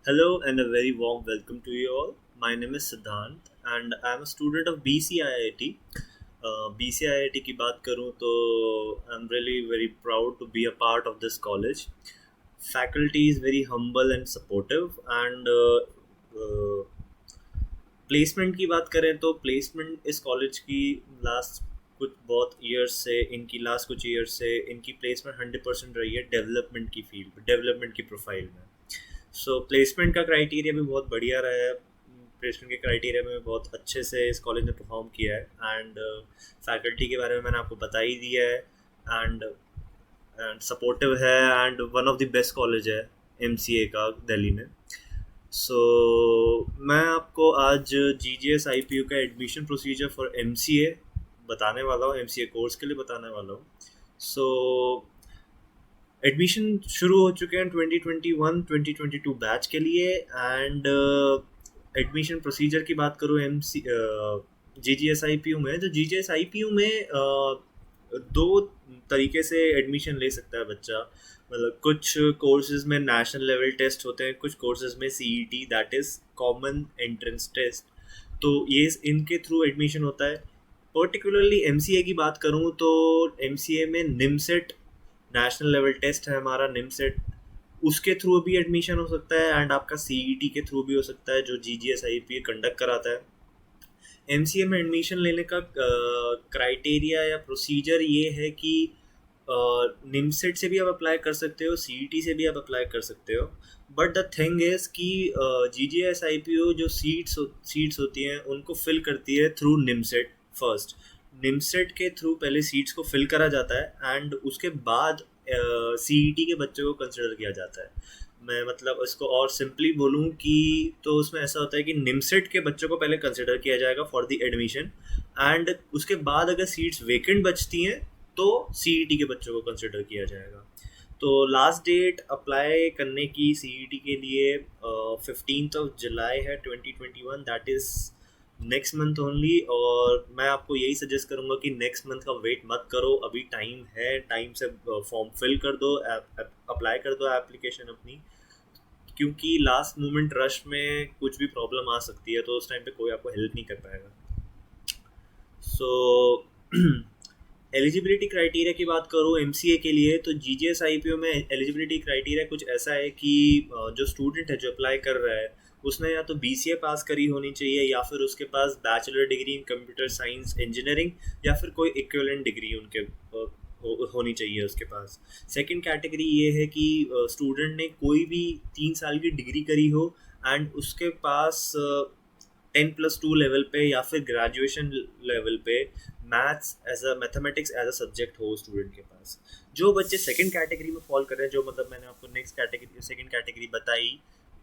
Hello and a very warm welcome to you all. My name is Siddhant and I am a student of BCIIT. BCIIT की बात करूँ तो I'm really very proud to be a part of this college. Faculty is very humble and supportive and placement की बात करें तो placement इस college की लास्ट कुछ बहुत ईयर्स से इनकी लास्ट कुछ ईयर्स से इनकी प्लेसमेंट 100% रही है डेवलपमेंट की फील्ड डेवलपमेंट की प्रोफाइल में। सो प्लेसमेंट का क्राइटेरिया भी बहुत बढ़िया रहा है। प्लेसमेंट के क्राइटेरिया में बहुत अच्छे से इस कॉलेज ने परफॉर्म किया है एंड फैकल्टी के बारे में मैंने आपको बता ही दिया है एंड एंड सपोर्टिव है and one of the best college है एमसीए का दिल्ली में। सो मैं आपको आज G G S I P U का admission procedure for M C A बताने वाला हूँ, एम सी ए कोर्स के लिए बताने वाला हूँ। सो एडमिशन शुरू हो चुके हैं 2021-2022 बैच के लिए एंड एडमिशन प्रोसीजर की बात करूँ M C G G S I P U में, तो G G S I P U में दो तरीके से एडमिशन ले सकता है बच्चा। मतलब कुछ कोर्सेज में नेशनल लेवल टेस्ट होते हैं, कुछ कोर्सेज में C E T that is common entrance test, तो ये इनके थ्रू एडमिशन होता है। पर्टिकुलरली एम सी ए की बात करूँ तो एम सी ए में निमसेट नेशनल लेवल टेस्ट है हमारा निमसेट, उसके थ्रू भी एडमिशन हो सकता है एंड आपका सी ई टी के थ्रू भी हो सकता है जो G G S I P conduct कराता है। एम सी ए में एडमिशन लेने का क्राइटेरिया या प्रोसीजर ये है कि निमसेट से भी आप अप्लाई कर सकते हो, सी ई टी से भी आप अप्लाई कर सकते हो। बट द थिंग इज़ कि जी G S I P O जो सीट्स होती हैं उनको फिल करती है थ्रू निमसेट फर्स्ट। निमसेट के थ्रू पहले सीट्स को फिल करा जाता है एंड उसके बाद सी ई टी के बच्चों को कंसिडर किया जाता है। मैं मतलब इसको और सिंपली बोलूँ कि तो उसमें ऐसा होता है कि निमसेट के बच्चों को पहले कंसिडर किया जाएगा फॉर द एडमिशन एंड उसके बाद अगर सीट्स वेकेंट बचती हैं तो सी ई टी के बच्चों को कंसिडर किया जाएगा। तो लास्ट डेट अप्लाई करने की सी ई टी के लिए 15 जुलाई है 2021, that is next month only. और मैं आपको यही सजेस्ट करूँगा कि नेक्स्ट मंथ का वेट मत करो, अभी टाइम है, टाइम से फॉर्म फिल कर दो, अप्लाई कर दो एप्लीकेशन अपनी, क्योंकि लास्ट मोमेंट रश में कुछ भी प्रॉब्लम आ सकती है तो उस टाइम पे कोई आपको हेल्प नहीं कर पाएगा। सो एलिजिबिलिटी क्राइटेरिया की बात करूँ एम सी ए के लिए तो G G S I P O में एलिजिबिलिटी क्राइटेरिया कुछ ऐसा है कि जो स्टूडेंट है जो अप्लाई कर रहा है उसने या तो बी सी ए पास करी होनी चाहिए या फिर उसके पास bachelor degree in computer science engineering या फिर कोई इक्विवेलेंट डिग्री उनके होनी चाहिए उसके पास। सेकंड कैटेगरी ये है कि स्टूडेंट ने कोई भी 3 साल की डिग्री करी हो एंड उसके पास 10+2 लेवल पे या फिर ग्रेजुएशन लेवल पे maths as a mathematics as a subject हो स्टूडेंट के पास। जो बच्चे सेकंड कैटेगरी में फॉल कर रहे हैं, जो मतलब मैंने आपको नेक्स्ट कैटेगरी सेकंड कैटेगरी बताई,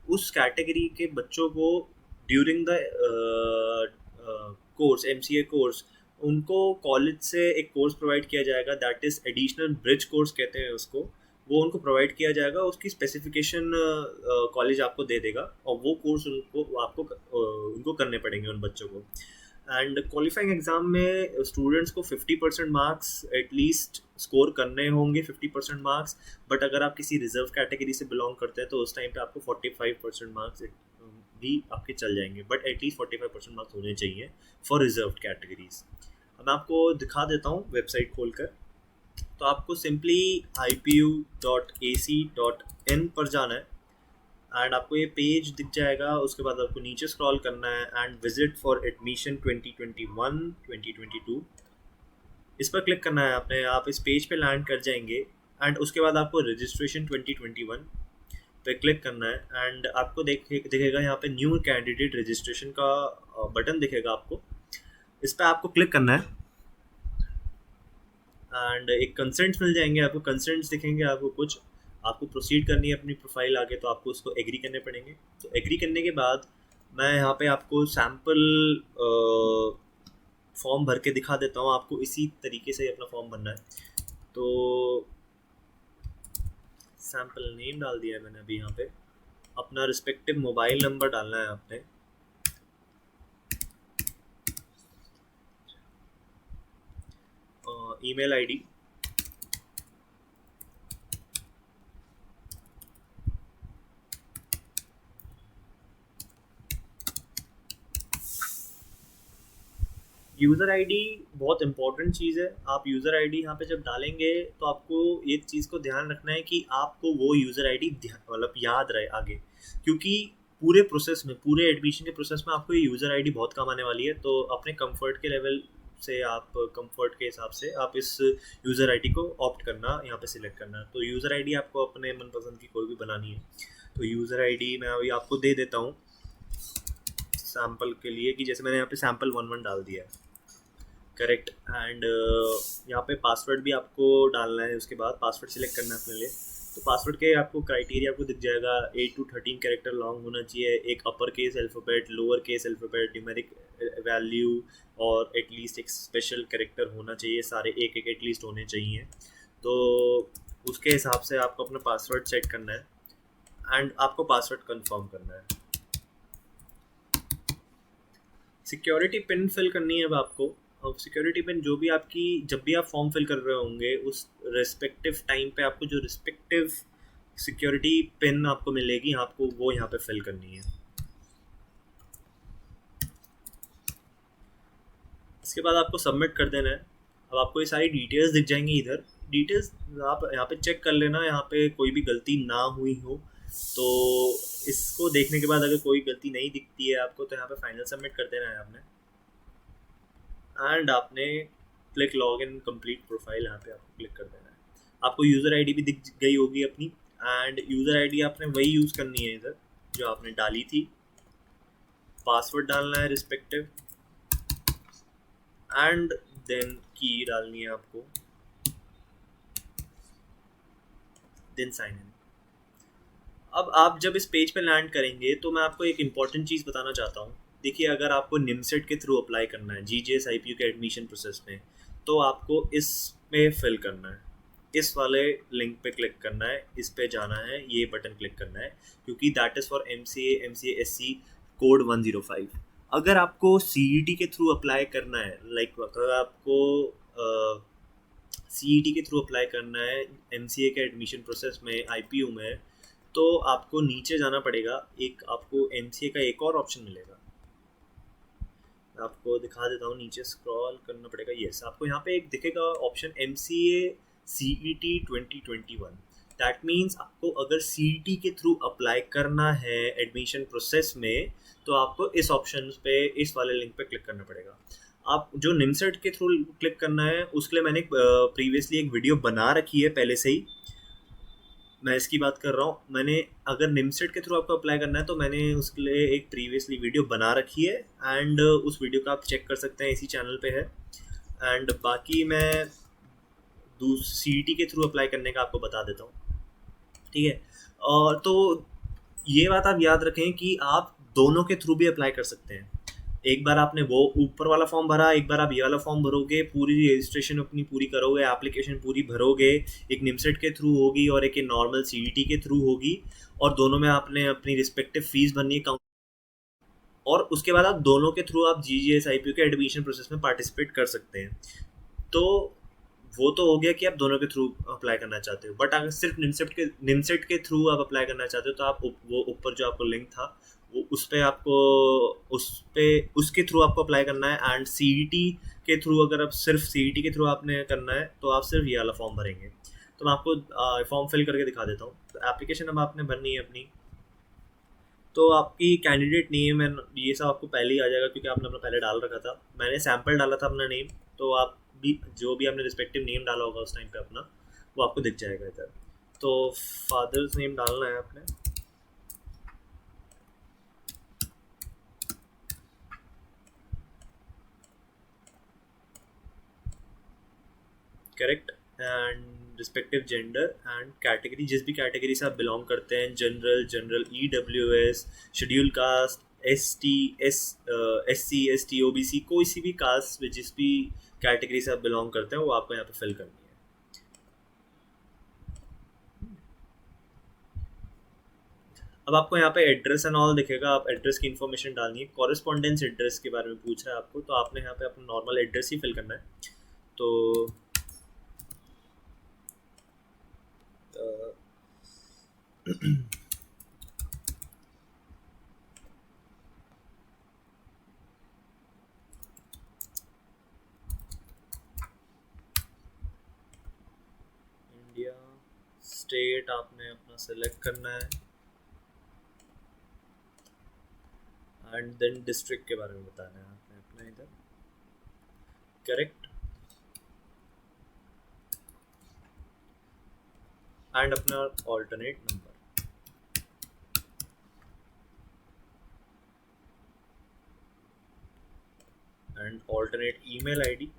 उस कैटेगरी के बच्चों को during the course M C A course उनको कॉलेज से एक कोर्स प्रोवाइड किया जाएगा that is additional bridge course कहते हैं उसको। वो उनको प्रोवाइड किया जाएगा, उसकी स्पेसिफिकेशन कॉलेज आपको दे देगा और वो कोर्स उनको आपको उनको करने पड़ेंगे उन बच्चों को। एंड क्वालिफाइंग एग्जाम में स्टूडेंट्स को 50% मार्क्स एटलीस्ट स्कोर करने होंगे, 50% मार्क्स। बट अगर आप किसी रिजर्व कैटेगरी से बिलोंग करते हैं तो उस टाइम पे आपको 45% मार्क्स भी आपके चल जाएंगे, बट एटलीस्ट 45% मार्क्स होने चाहिए फॉर रिजर्व कैटेगरीज। अब मैं आपको दिखा देता हूँ वेबसाइट खोलकर। तो आपको सिंपली ipu.ac.in पर जाना है एंड आपको ये पेज दिख जाएगा। उसके बाद आपको नीचे स्क्रॉल करना है एंड विजिट फॉर एडमिशन 2021-2022 इस पर क्लिक करना है आपने। आप इस पेज पे लैंड कर जाएंगे एंड उसके बाद आपको रजिस्ट्रेशन 2021 पे क्लिक करना है एंड आपको दिखेगा यहाँ पे न्यू कैंडिडेट रजिस्ट्रेशन का बटन दिखेगा आपको। इस पर आपको क्लिक करना है एंड एक कंसेंट्स मिल जाएंगे आपको, कंसेंट्स दिखेंगे आपको कुछ। आपको प्रोसीड करनी है अपनी प्रोफाइल आगे तो आपको उसको एग्री करने पड़ेंगे। तो एग्री करने के बाद मैं यहाँ पे आपको सैम्पल फॉर्म भर के दिखा देता हूँ। आपको इसी तरीके से अपना फॉर्म भरना है। तो सैम्पल नेम डाल दिया है मैंने अभी यहाँ पे। अपना रिस्पेक्टिव मोबाइल नंबर डालना है आपने, ईमेल आईडी, यूज़र आईडी बहुत इंपॉर्टेंट चीज़ है। आप यूज़र आईडी यहाँ पे जब डालेंगे तो आपको एक चीज़ को ध्यान रखना है कि आपको वो यूज़र आईडी मतलब याद रहे आगे, क्योंकि पूरे प्रोसेस में, पूरे एडमिशन के प्रोसेस में आपको ये यूज़र आईडी बहुत काम आने वाली है। तो अपने कंफर्ट के लेवल से, आप कंफर्ट के हिसाब से आप इस यूज़र आईडी को ऑप्ट करना, यहाँ पे सिलेक्ट करना। तो यूज़र आईडी आपको अपने मनपसंद की कोई भी बनानी है। तो यूज़र आईडी मैं अभी आपको दे देता हूँ सैम्पल के लिए, कि जैसे मैंने यहाँ पे सैम्पल 11 डाल दिया है, करेक्ट। एंड यहाँ पे पासवर्ड भी आपको डालना है, उसके बाद पासवर्ड सिलेक्ट करना है अपने लिए। तो पासवर्ड के आपको क्राइटेरिया आपको दिख जाएगा, 8 to 13 कैरेक्टर लॉन्ग होना चाहिए, एक upper case alphabet, lower case alphabet, numeric value, और एटलीस्ट एक स्पेशल कैरेक्टर होना चाहिए, सारे एक एक एटलीस्ट होने चाहिए। तो उसके हिसाब से आपको अपना पासवर्ड सेट करना है एंड आपको पासवर्ड कंफर्म करना है। सिक्योरिटी पिन फिल करनी है अब आपको। अब सिक्योरिटी पिन जो भी आपकी, जब भी आप फॉर्म फिल कर रहे होंगे उस रेस्पेक्टिव टाइम पे आपको जो रिस्पेक्टिव सिक्योरिटी पिन आपको मिलेगी, आपको वो यहाँ पे फिल करनी है। इसके बाद आपको सबमिट कर देना है। अब आपको ये सारी डिटेल्स दिख जाएंगी इधर। डिटेल्स आप यहाँ पे चेक कर लेना, यहाँ पे कोई भी गलती ना हुई हो। तो इसको देखने के बाद अगर कोई गलती नहीं दिखती है आपको, तो यहाँ पे फाइनल सबमिट कर देना है आपने। एंड आपने click log in complete profile, यहाँ पे आपको क्लिक कर देना है। आपको यूज़र आईडी भी दिख गई होगी अपनी, एंड यूज़र आईडी आपने वही यूज़ करनी है इधर जो आपने डाली थी। पासवर्ड डालना है रिस्पेक्टिव, एंड देन की डालनी है आपको, देन साइन इन। अब आप जब इस पेज पे लैंड करेंगे तो मैं आपको एक इम्पॉर्टेंट चीज़ बताना चाहता हूँ। देखिए, अगर आपको निमसेट के थ्रू अप्लाई करना है GJSIPU के एडमिशन प्रोसेस में, तो आपको इस पे फिल करना है, इस वाले लिंक पे क्लिक करना है, इस पे जाना है, ये बटन क्लिक करना है, क्योंकि that is for MCA SC code 105। अगर आपको CET के थ्रू अप्लाई करना है, लाइक अगर आपको CET के थ्रू अप्लाई करना है MCA के एडमिशन प्रोसेस में IPU में, तो आपको नीचे जाना पड़ेगा। एक आपको MCA का एक और ऑप्शन मिलेगा, मैं आपको दिखा देता हूँ। नीचे स्क्रॉल करना पड़ेगा, यस, आपको यहाँ पे एक दिखेगा option MCA CET 2021। That means आपको अगर CET के थ्रू अप्लाई करना है एडमिशन प्रोसेस में, तो आपको इस ऑप्शन पे, इस वाले लिंक पे क्लिक करना पड़ेगा। आप जो निमसेट के थ्रू क्लिक करना है, उसके लिए मैंने प्रीवियसली एक वीडियो बना रखी है पहले से ही। मैं इसकी बात कर रहा हूँ, मैंने अगर निमसेट के थ्रू आपको अप्लाई करना है तो मैंने उसके लिए एक प्रीवियसली वीडियो बना रखी है, एंड उस वीडियो का आप चेक कर सकते हैं, इसी चैनल पे है। एंड बाकी मैं CET के थ्रू अप्लाई करने का आपको बता देता हूँ, ठीक है। और तो ये बात आप याद रखें कि आप दोनों के थ्रू भी अप्लाई कर सकते हैं। एक बार आपने वो ऊपर वाला फॉर्म भरा, एक बार आप ये वाला फॉर्म भरोगे, पूरी रजिस्ट्रेशन अपनी पूरी करोगे, एप्लीकेशन पूरी भरोगे, एक निमसेट के थ्रू होगी और एक नॉर्मल CET के थ्रू होगी, और दोनों में आपने अपनी रिस्पेक्टिव फीस भरनी है, और उसके बाद आप दोनों के थ्रू आप GJSIPU के एडमिशन प्रोसेस में पार्टिसिपेट कर सकते हैं। तो वो तो हो गया कि आप दोनों के थ्रू अप्लाई करना चाहते हो, बट अगर सिर्फ निमसेट के थ्रू आप अप्लाई करना चाहते हो, तो आप वो ऊपर जो आपको लिंक था, वो उस पर आपको, उसके थ्रू आपको अप्लाई करना है। एंड CET के थ्रू, अगर आप सिर्फ CET के थ्रू आपने करना है, तो आप सिर्फ ये वाला फॉर्म भरेंगे। तो मैं आपको फॉर्म फिल करके दिखा देता हूँ। तो एप्लीकेशन अब आपने भरनी है अपनी। तो आपकी कैंडिडेट नेम है, ये सब आपको पहले ही आ जाएगा, क्योंकि आपने अपना पहले डाल रखा था। मैंने सैम्पल डाला था अपना नेम, तो आप भी जो भी आपने रिस्पेक्टिव नेम डाला होगा उस टाइम पे अपना, वो आपको दिख जाएगा इधर। तो फादर्स नेम डालना है आपने, correct. And respective gender and category, जिस भी कैटेगरी से आप बिलोंग करते हैं, general, EWS, schedule caste, SC ST OBC, कोई सी भी कास्ट, जिस भी कैटेगरी से आप बिलोंग करते हैं, वो आपको यहाँ पे फिल करनी है। अब आपको यहाँ पे एड्रेस एंड ऑल दिखेगा, आप एड्रेस की इन्फॉर्मेशन डालनी है। कॉरेस्पॉन्डेंस एड्रेस के बारे में पूछ रहा है आपको, तो आपने यहाँ पे अपना नॉर्मल एड्रेस ही फिल करना है। तो स्टेट आपने अपना सेलेक्ट करना है एंड देन डिस्ट्रिक्ट के बारे में बताना है आपने अपना इधर, करेक्ट, एंड अपना alternate number. And alternate email ID.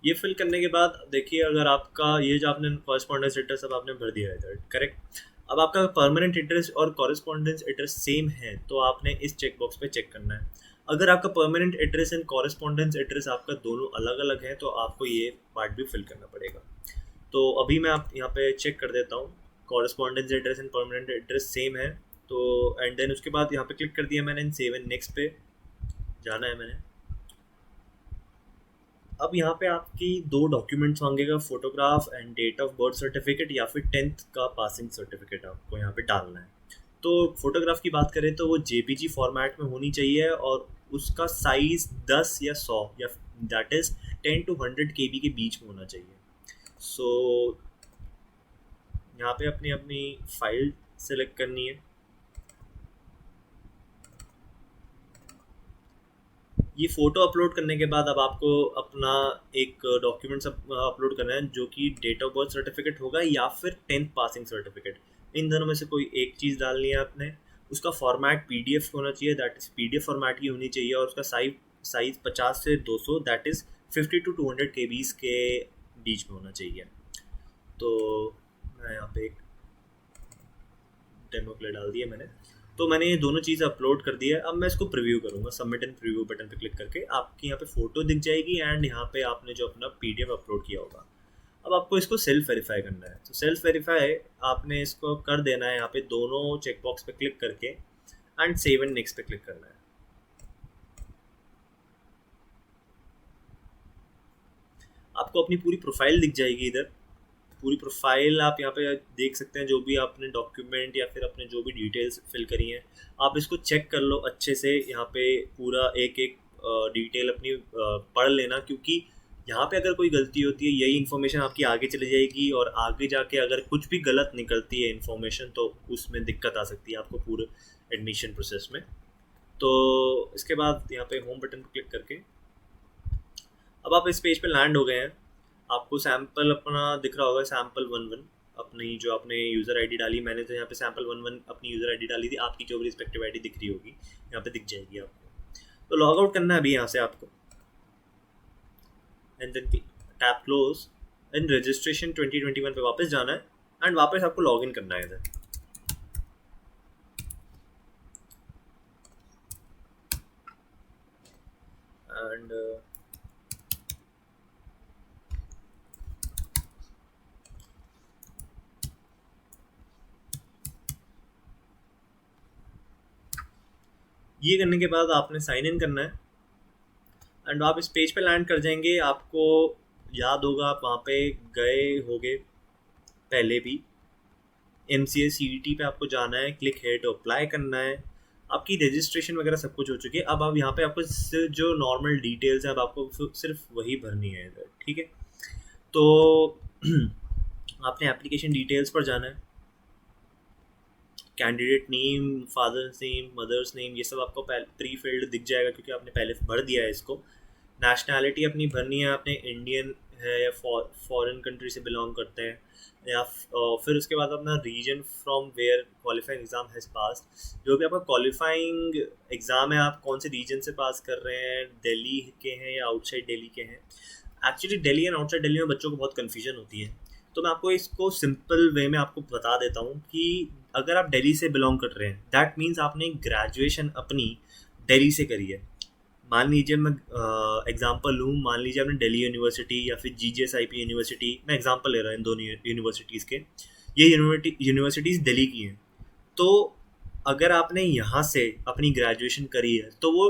ये फिल करने के बाद देखिए, अगर आपका ये जो आपने कॉरेस्पॉन्डेंस एड्रेस अब आपने भर दिया है इधर, करेक्ट। अब आपका परमानेंट एड्रेस और कॉरेस्पॉन्डेंस एड्रेस सेम है तो आपने इस चेक बॉक्स पे चेक करना है। अगर आपका permanent address and correspondence address आपका दोनों अलग अलग है तो आपको ये पार्ट भी फिल करना पड़ेगा। तो अभी मैं आप यहाँ पे चेक कर देता हूँ, correspondence address and permanent address same है तो, एंड देन उसके बाद यहाँ पे क्लिक कर दिया मैंने, सेव एंड नेक्स्ट पे जाना है मैंने। अब यहाँ पे आपकी दो डॉक्यूमेंट्स मांगेगा, photograph and date of birth certificate या फिर 10th का पासिंग सर्टिफिकेट आपको यहाँ पे डालना है। तो फोटोग्राफ की बात करें तो वो जेपीजी फॉर्मेट में होनी चाहिए और उसका साइज 10 या 100 या दैट इज 10 to 100 KB के बीच में होना चाहिए। सो यहाँ पे अपनी अपनी फाइल सेलेक्ट करनी है। ये फ़ोटो अपलोड करने के बाद अब आपको अपना एक डॉक्यूमेंट्स अपलोड करना है जो कि डेट ऑफ बर्थ सर्टिफिकेट होगा या फिर 10th पासिंग सर्टिफिकेट, इन दोनों में से कोई एक चीज़ डालनी है आपने। उसका फॉर्मेट पीडीएफ होना चाहिए, दैट इज़ पीडीएफ फॉर्मेट की होनी चाहिए और उसका साइज़ 50 से 200 दैट इज़ 50 to 200 KBs के बीच में होना चाहिए। तो मैं यहाँ पे एक डेमो के लिए डाल दिया मैंने। तो मैंने ये दोनों चीज़ अपलोड कर दिया है। अब मैं इसको प्रीव्यू करूँगा, सबमिट एंड प्रीव्यू बटन पे क्लिक करके आपकी यहाँ पे फ़ोटो दिख जाएगी एंड यहाँ पे आपने जो अपना पीडीएफ अपलोड किया होगा। अब आपको इसको सेल्फ वेरीफाई करना है, तो सेल्फ वेरीफाई आपने इसको कर देना है यहाँ पे दोनों चेकबॉक्स पे क्लिक करके एंड सेव एंड नेक्स्ट पे क्लिक करना है। आपको अपनी पूरी प्रोफाइल दिख जाएगी इधर, पूरी प्रोफाइल आप यहाँ पे देख सकते हैं, जो भी आपने डॉक्यूमेंट या फिर अपने जो भी डिटेल्स फिल करी हैं आप इसको चेक कर लो अच्छे से। यहाँ पे पूरा एक एक डिटेल अपनी पढ़ लेना, क्योंकि यहाँ पे अगर कोई गलती होती है यही इन्फॉर्मेशन आपकी आगे चली जाएगी और आगे जाके अगर कुछ भी गलत निकलती है इन्फॉर्मेशन तो उसमें दिक्कत आ सकती है आपको पूरे एडमिशन प्रोसेस में। तो इसके बाद यहाँ पे होम बटन पर क्लिक करके अब आप इस पेज पे लैंड हो गए हैं। आपको सैम्पल अपना दिख रहा होगा, सैम्पल 11 अपनी जो आपने यूज़र आईडी डाली, मैंने तो यहाँ पे सैम्पल 11 अपनी यूज़र आईडी डाली थी, आपकी जो भी रिस्पेक्टिव आईडी दिख रही होगी यहाँ पे दिख जाएगी आपको। तो लॉग आउट करना है अभी यहाँ से आपको and then tap close and registration 2021 पे वापस जाना है एंड वापस आपको लॉग इन करना है इधर। एंड ये करने के बाद आपने साइन इन करना है एंड आप इस पेज पे लैंड कर जाएंगे। आपको याद होगा आप वहाँ पे गए होगे पहले भी, MCA CET पे आपको जाना है, क्लिक हेयर टू अप्लाई करना है, आपकी रजिस्ट्रेशन वगैरह सब कुछ हो चुकी है। अब आप यहाँ पे आपको जो नॉर्मल डिटेल्स हैं अब आपको सिर्फ वही भरनी है इधर, ठीक है। तो आपने एप्लीकेशन डिटेल्स पर जाना है, candidate name, father's name, mother's name, ये सब आपको प्री फिल्ड दिख जाएगा क्योंकि आपने पहले भर दिया है इसको। नेशनैलिटी अपनी भरनी है, आपने इंडियन है या फॉरेन कंट्री से बिलोंग करते हैं, या फिर उसके बाद अपना region from where qualifying exam has passed, जो भी आपका क्वालिफाइंग एग्ज़ाम है आप कौन से रीजन से पास कर रहे हैं, दिल्ली के हैं या आउटसाइड दिल्ली के हैं। Actually Delhi and outside Delhi में बच्चों को बहुत कन्फ्यूजन होती है, तो मैं आपको इसको सिंपल वे में आपको बता देता हूँ कि अगर आप दिल्ली से बिलोंग कर रहे हैं दैट मीन्स आपने ग्रेजुएशन अपनी दिल्ली से करी है। मान लीजिए मैं एग्जांपल लूँ, मान लीजिए आपने दिल्ली यूनिवर्सिटी या फिर GJSIP यूनिवर्सिटी, मैं एग्जांपल ले रहा हूँ इन दोनों यूनिवर्सिटीज़ के, ये यूनिवर्सिटीज़ दिल्ली की हैं। तो अगर आपने यहाँ से अपनी ग्रेजुएशन करी है तो वो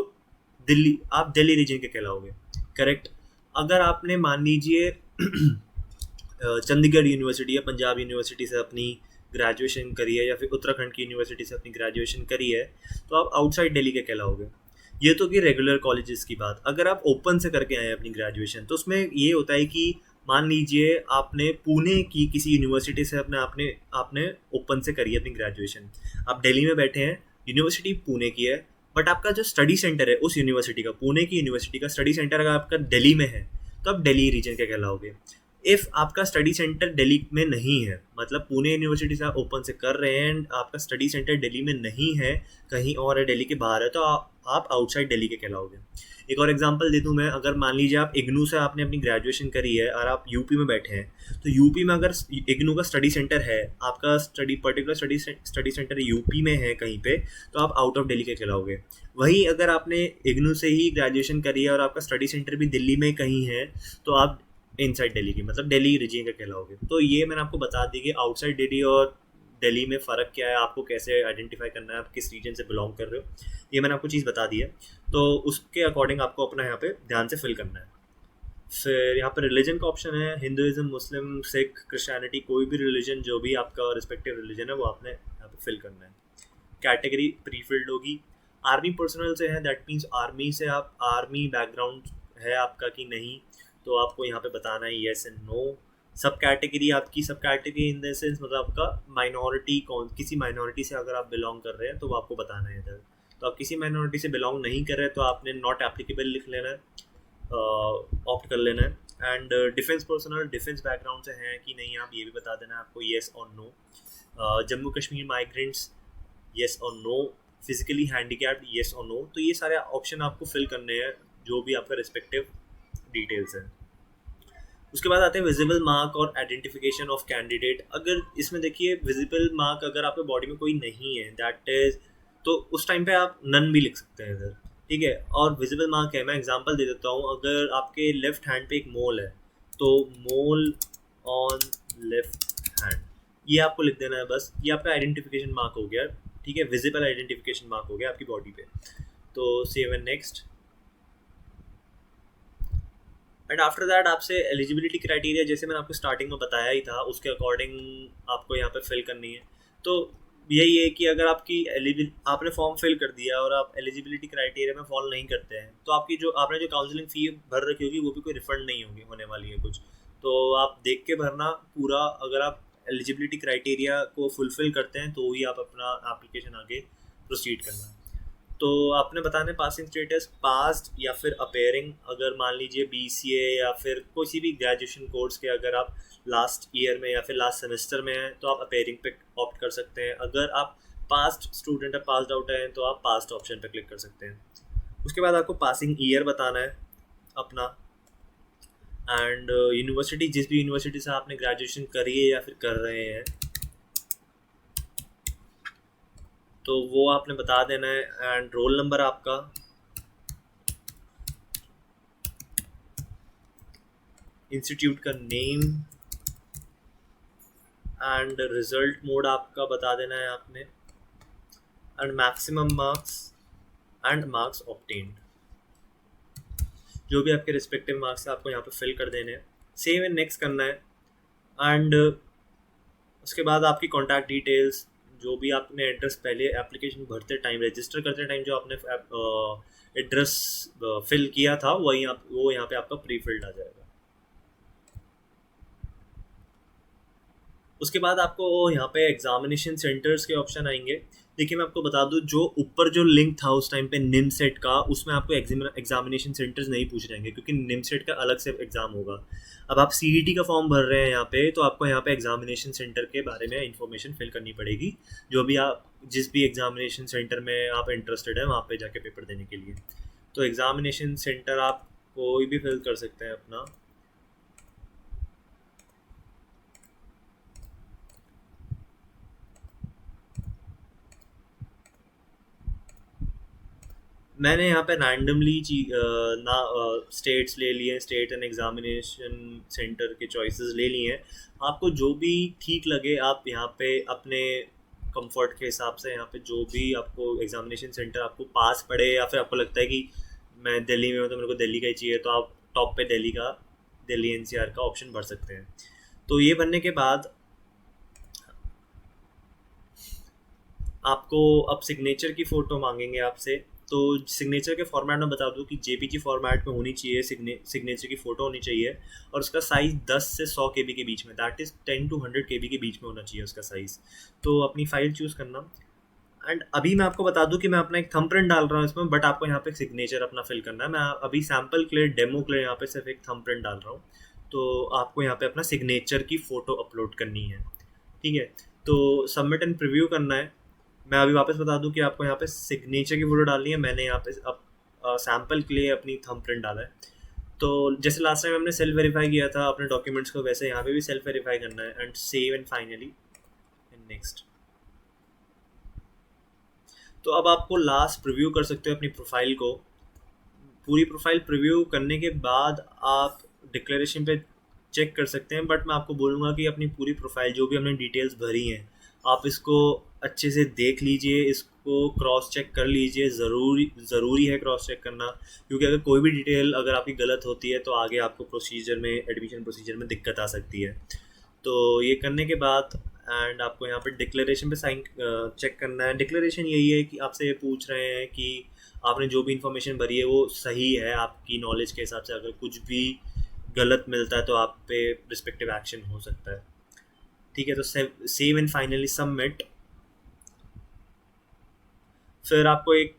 दिल्ली, आप दिल्ली रीजन के कहलाओगे, करेक्ट। अगर आपने मान लीजिए चंडीगढ़ यूनिवर्सिटी या पंजाब यूनिवर्सिटी से अपनी ग्रेजुएशन करी है या फिर उत्तराखंड की यूनिवर्सिटी से अपनी ग्रेजुएशन करी है तो आप आउटसाइड दिल्ली के कहलाओगे। ये तो कि रेगुलर कॉलेजेस की बात। अगर आप ओपन से करके आए हैं अपनी ग्रेजुएशन, तो उसमें ये होता है कि मान लीजिए आपने पुणे की किसी यूनिवर्सिटी से अपने आपने आपने ओपन से करी है अपनी ग्रेजुएशन, आप दिल्ली में बैठे हैं, यूनिवर्सिटी पुणे की है, बट आपका जो स्टडी सेंटर है उस यूनिवर्सिटी का, पुणे की यूनिवर्सिटी का स्टडी सेंटर अगर आपका दिल्ली में है, तो आप दिल्ली रीजन के कहलाओगे। इफ़ आपका स्टडी सेंटर दिल्ली में नहीं है, मतलब पुणे यूनिवर्सिटी से आप ओपन से कर रहे हैं, आपका स्टडी सेंटर दिल्ली में नहीं है, कहीं और है, दिल्ली के बाहर है, तो आप आउटसाइड दिल्ली के कहलाओगे। एक और एग्जांपल दे दूं मैं, अगर मान लीजिए आप इग्नू से आपने अपनी ग्रेजुएशन करी है और आप यूपी में बैठे हैं, तो यूपी में अगर इग्नू का स्टडी सेंटर है, आपका पर्टिकुलर स्टडी सेंटर यूपी में है कहीं पे, तो आप आउट ऑफ दिल्ली के कहलाओगे। वहीं अगर आपने इग्नू से ही ग्रेजुएशन करी है और आपका स्टडी सेंटर भी दिल्ली में कहीं है, तो आप इनसाइड दिल्ली की, मतलब दिल्ली रीजन का कहलाओगे। तो ये मैंने आपको बता दी कि आउटसाइड दिल्ली और दिल्ली में फ़र्क क्या है, आपको कैसे आइडेंटिफाई करना है, आप किस रीजन से बिलोंग कर रहे हो, ये मैंने आपको चीज़ बता दी है। तो उसके अकॉर्डिंग आपको अपना यहाँ पे ध्यान से फिल करना है। फिर यहाँ पे रिलीजन का ऑप्शन है, हिंदुइज्म, मुस्लिम, सिख, क्रिश्चियनिटी, कोई भी रिलीजन, जो भी आपका रिस्पेक्टिव रिलीजन है वो आपने यहाँ पे फिल करना है। कैटेगरी प्री फिल्ड होगी। आर्मी पर्सनल से है, दैट मीन्स आर्मी से आप, आर्मी बैकग्राउंड है आपका कि नहीं, तो आपको यहाँ पे बताना है येस एंड नो। सब कैटेगरी आपकी, सब कैटेगरी इन द सेंस मतलब आपका माइनॉरिटी, कौन किसी माइनॉरिटी से अगर आप बिलोंग कर रहे हैं तो वो आपको बताना है इधर। तो आप किसी माइनॉरिटी से बिलोंग नहीं कर रहे तो आपने नॉट एप्लीकेबल लिख लेना है, ऑप्ट कर लेना है। And defence personnel, defence background से हैं कि नहीं, आप ये भी बता देना है आपको येस और no. Jammu Kashmir migrants, yes और नो। फिजिकली हैंडीकैप्ड, येस और नो। तो ये सारे ऑप्शन आपको फिल करने हैं, जो भी आपका रिस्पेक्टिव डिटेल्स है। उसके बाद आते हैं विजिबल मार्क और आइडेंटिफिकेशन ऑफ कैंडिडेट। अगर इसमें देखिए विजिबल मार्क अगर आपके बॉडी में कोई नहीं है, दैट इज, तो उस टाइम पे आप नन भी लिख सकते हैं इधर, ठीक है। और विजिबल मार्क है, मैं एग्जांपल दे देता हूँ, अगर आपके लेफ्ट हैंड पे एक मोल है, तो मोल ऑन लेफ्ट हैंड, ये आपको लिख देना है बस। ये आपका आइडेंटिफिकेशन मार्क हो गया, ठीक है, विजिबल आइडेंटिफिकेशन मार्क हो गया आपकी बॉडी पे। तो save and next. And after that आपसे एलिजिबिलिटी क्राइटेरिया, जैसे मैंने आपको स्टार्टिंग में बताया ही था, उसके अकॉर्डिंग आपको यहाँ पे फिल करनी है। तो यही है कि अगर आपकी आपने फॉर्म फिल कर दिया और आप एलिजिबिलिटी क्राइटेरिया में फॉलो नहीं करते हैं, तो आपकी जो आपने जो काउंसलिंग फ़ी भर रखी होगी वो भी कोई रिफंड नहीं होगी, होने वाली है कुछ। तो आप देख के भरना पूरा, अगर आप एलिजिबिलिटी क्राइटेरिया को फुलफिल करते हैं तो ही आप अपना एप्लीकेशन आगे प्रोसीड करना। तो आपने बताना है पासिंग स्टेटस, पास्ड या फिर अपेयरिंग। अगर मान लीजिए BCA या फिर किसी भी ग्रेजुएशन कोर्स के अगर आप लास्ट ईयर में या फिर लास्ट सेमेस्टर में हैं, तो आप अपेयरिंग पे ऑप्ट कर सकते हैं। अगर आप पास्ट स्टूडेंट है, पास्ड आउट हैं, तो आप पास्ट ऑप्शन पे क्लिक कर सकते हैं। उसके बाद आपको पासिंग ईयर बताना है अपना, एंड यूनिवर्सिटी, जिस भी यूनिवर्सिटी से आपने ग्रेजुएशन करी है या फिर कर रहे हैं, तो वो आपने बता देना है। एंड रोल नंबर आपका, इंस्टीट्यूट का नेम, एंड रिजल्ट मोड आपका बता देना है आपने, and maximum marks and marks obtained, जो भी आपके रिस्पेक्टिव मार्क्स है आपको यहाँ पे फिल कर देने हैं। सेव एंड नेक्स्ट करना है। एंड उसके बाद आपकी कॉन्टैक्ट डिटेल्स, जो भी आपने एड्रेस पहले एप्लीकेशन भरते टाइम, रजिस्टर करते टाइम जो आपने एड्रेस फिल किया था, वो यहाँ पे आपका प्री फिल्ड आ जाएगा। उसके बाद आपको यहाँ पे एग्जामिनेशन सेंटर्स के ऑप्शन आएंगे। देखिए मैं आपको बता दूँ, जो ऊपर जो लिंक था उस टाइम पे निमसेट का, उसमें आपको एग्जामिनेशन सेंटर्स नहीं पूछ रहेंगे, क्योंकि निमसेट का अलग से एग्ज़ाम होगा। अब आप CET का फॉर्म भर रहे हैं यहाँ पे, तो आपको यहाँ पे एग्जामिनेशन सेंटर के बारे में इंफॉर्मेशन फिल करनी पड़ेगी, जो भी आप जिस भी एग्जामिनेशन सेंटर में आप इंटरेस्टेड है वहाँ पे जाके पेपर देने के लिए। तो एग्जामिनेशन सेंटर आप कोई भी फिल कर सकते हैं अपना। मैंने यहाँ पे रैंडमली ना स्टेट्स ले लिए, स्टेट एंड एग्जामिनेशन सेंटर के चॉइसेस ले लिए हैं। आपको जो भी ठीक लगे आप यहाँ पे अपने कंफर्ट के हिसाब से, यहाँ पे जो भी आपको एग्जामिनेशन सेंटर आपको पास पड़े, या फिर आपको लगता है कि मैं दिल्ली में हूँ तो मेरे को दिल्ली का ही चाहिए, तो आप टॉप पे दिल्ली NCR का ऑप्शन भर सकते हैं। तो ये बनने के बाद आपको अब सिग्नेचर की फ़ोटो मांगेंगे आपसे। तो सिग्नेचर के फॉर्मेट में बता दूँ कि जेपीजी फॉर्मेट में होनी चाहिए, सिग्नेचर की फ़ोटो होनी चाहिए, और उसका साइज़ 10 से 100 केबी के बीच में, दैट इज़ 10 to 100 केबी के बीच में होना चाहिए उसका साइज़। तो अपनी फ़ाइल चूज़ करना, एंड अभी मैं आपको बता दूं कि मैं अपना एक थंब प्रिंट डाल रहा हूँ इसमें, बट आपको यहाँ पे सिग्नेचर अपना फिल करना है। मैं अभी सैम्पल के लिए, डेमो के लिए यहाँ पे सिर्फ एक थंब प्रिंट डाल रहा हूँ। तो आपको यहाँ पे अपना सिग्नेचर की फ़ोटो अपलोड करनी है, ठीक है। तो सबमिट एंड प्रीव्यू करना है। मैं अभी वापस बता दूं कि आपको यहाँ पे सिग्नेचर की फ़ोटो डालनी है। मैंने यहाँ पे अब सैम्पल के लिए अपनी थंब प्रिंट डाला है। तो जैसे लास्ट टाइम हमने सेल्फ वेरीफाई किया था अपने डॉक्यूमेंट्स को, वैसे यहाँ पे भी सेल्फ वेरीफाई करना है, and save and finally and next. तो अब आपको लास्ट प्रीव्यू कर सकते हो अपनी प्रोफाइल को। पूरी प्रोफाइल प्रीव्यू करने के बाद आप डिक्लेरेशन पे चेक कर सकते हैं, बट मैं आपको बोलूँगा कि अपनी पूरी प्रोफाइल जो भी हमने डिटेल्स भरी हैं, आप इसको अच्छे से देख लीजिए, इसको क्रॉस चेक कर लीजिए। ज़रूरी है क्रॉस चेक करना, क्योंकि अगर कोई भी डिटेल अगर आपकी गलत होती है तो आगे आपको प्रोसीजर में, एडमिशन प्रोसीजर में दिक्कत आ सकती है। तो ये करने के बाद एंड आपको यहाँ पे डिक्लेरेशन पे साइन चेक करना है। डिक्लेरेशन यही है कि आपसे ये पूछ रहे हैं कि आपने जो भी इंफॉर्मेशन भरी है वो सही है आपकी नॉलेज के हिसाब से। अगर कुछ भी गलत मिलता है तो आप पे रिस्पेक्टिव एक्शन हो सकता है, ठीक है। तो सेव एंड फाइनली सबमिट। फिर आपको एक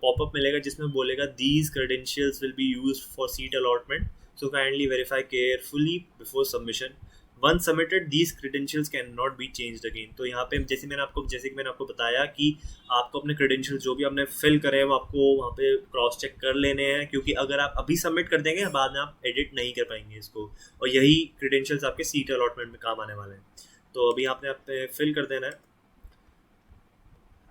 पॉपअप मिलेगा जिसमें बोलेगा these credentials will be used for seat allotment, so kindly verify carefully before submission. One submitted these credentials can not be changed again. तो यहाँ पे जैसे कि मैंने आपको बताया कि आपको अपने क्रेडेंशियल्स जो भी आपने फिल करे हैं वो आपको वहाँ पे क्रॉस चेक कर लेने हैं, क्योंकि अगर आप अभी सबमिट कर देंगे बाद में आप एडिट नहीं कर पाएंगे इसको, और यही क्रेडेंशियल्स आपके सीट अलॉटमेंट में काम आने वाले हैं। तो अभी आपने आप फिल कर देना है,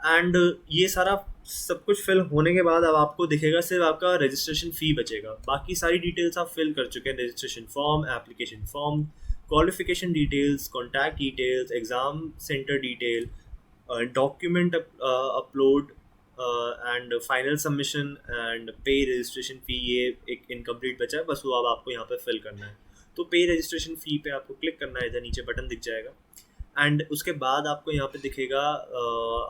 एंड ये सारा सब कुछ फिल होने के बाद अब आपको दिखेगा सिर्फ आपका रजिस्ट्रेशन फ़ी बचेगा। बाकी सारी डिटेल्स आप फिल कर चुके हैं, registration form, application form, qualification details, contact details, exam centre detail, document upload and final submission and पे रजिस्ट्रेशन फ़ी। ये एक इनकम्प्लीट बचा है, बस वो अब आपको यहाँ पे फिल करना है। तो पे रजिस्ट्रेशन फ़ी पे आपको क्लिक करना है, इधर नीचे बटन दिख जाएगा, एंड उसके बाद आपको यहाँ पे दिखेगा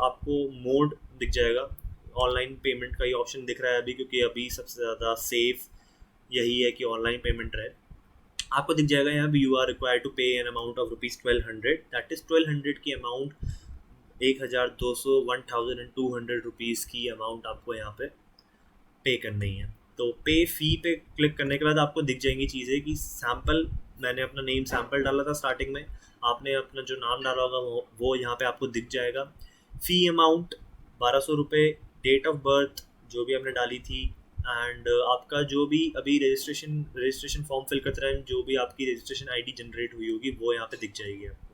आपको मोड दिख जाएगा। ऑनलाइन पेमेंट का ही ऑप्शन दिख रहा है अभी, क्योंकि अभी सबसे ज़्यादा सेफ यही है कि ऑनलाइन पेमेंट रहे। आपको दिख जाएगा यहाँ पे यू आर रिक्वायर्ड टू पे an amount of ₹1200, that is 1200 की अमाउंट, 1200 1200 की अमाउंट आपको यहाँ पे करनी है। तो पे फी पे क्लिक करने के बाद आपको दिख जाएंगी चीज़ें कि सैम्पल, मैंने अपना नेम सैम्पल डाला था स्टार्टिंग में, आपने अपना जो नाम डाला होगा वो यहाँ पे आपको दिख जाएगा। फ़ी अमाउंट ₹1200, डेट ऑफ बर्थ जो भी आपने डाली थी, एंड आपका जो भी अभी रजिस्ट्रेशन फॉर्म फिल करते रहें, जो भी आपकी रजिस्ट्रेशन आईडी जनरेट हुई होगी वो यहाँ पे दिख जाएगी आपको।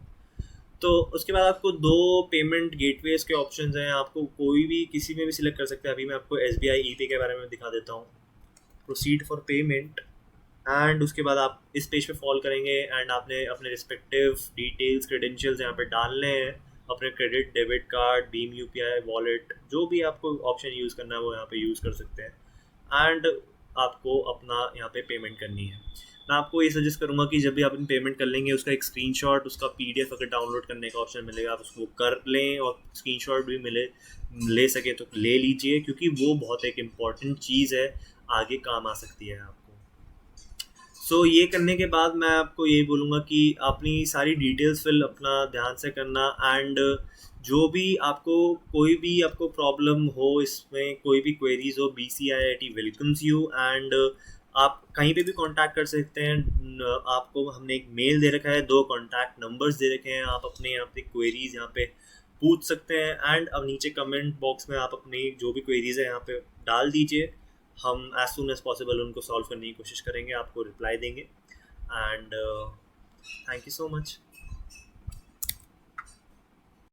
तो उसके बाद आपको 2 पेमेंट गेटवेज के ऑप्शंस हैं, आपको कोई भी किसी में भी सिलेक्ट कर सकते हैं। अभी मैं आपको SBI ई-पे के बारे में दिखा देता हूँ। प्रोसीड फॉर पेमेंट, एंड उसके बाद आप इस पेज पे फॉलो करेंगे, एंड आपने अपने रिस्पेक्टिव डिटेल्स, क्रेडेंशियल्स यहाँ पे डालने हैं, अपने credit, debit card, Bhim UPI, wallet, जो भी आपको ऑप्शन यूज़ करना है वो यहाँ पे यूज़ कर सकते हैं, एंड आपको अपना यहाँ पे पेमेंट करनी है। मैं आपको ये सजेस्ट करूँगा कि जब भी आप पेमेंट कर लेंगे उसका एक स्क्रीनशॉट, उसका PDF अगर डाउनलोड करने का ऑप्शन मिलेगा आप उसको कर लें, और स्क्रीनशॉट भी ले सके तो ले लीजिए, क्योंकि वो बहुत एक इम्पॉर्टेंट चीज़ है, आगे काम आ सकती है आपको। सो ये करने के बाद मैं आपको यही बोलूँगा कि अपनी सारी डिटेल्स फिल अपना ध्यान से करना, एंड जो भी आपको कोई भी आपको प्रॉब्लम हो, इसमें कोई भी क्वेरीज हो, BCIIT वेलकम्स यू, एंड आप कहीं पे भी कांटेक्ट कर सकते हैं। आपको हमने एक मेल दे रखा है, 2 कांटेक्ट नंबर्स दे रखे हैं, आप अपने यहाँ पे क्वेरीज यहाँ पे पूछ सकते हैं, एंड अब नीचे कमेंट बॉक्स में आप अपनी जो भी क्वेरीज है यहाँ पे डाल दीजिए। हम एज सुन एज पॉसिबल उनको सॉल्व करने की कोशिश करेंगे, आपको रिप्लाई देंगे, and thank you so much.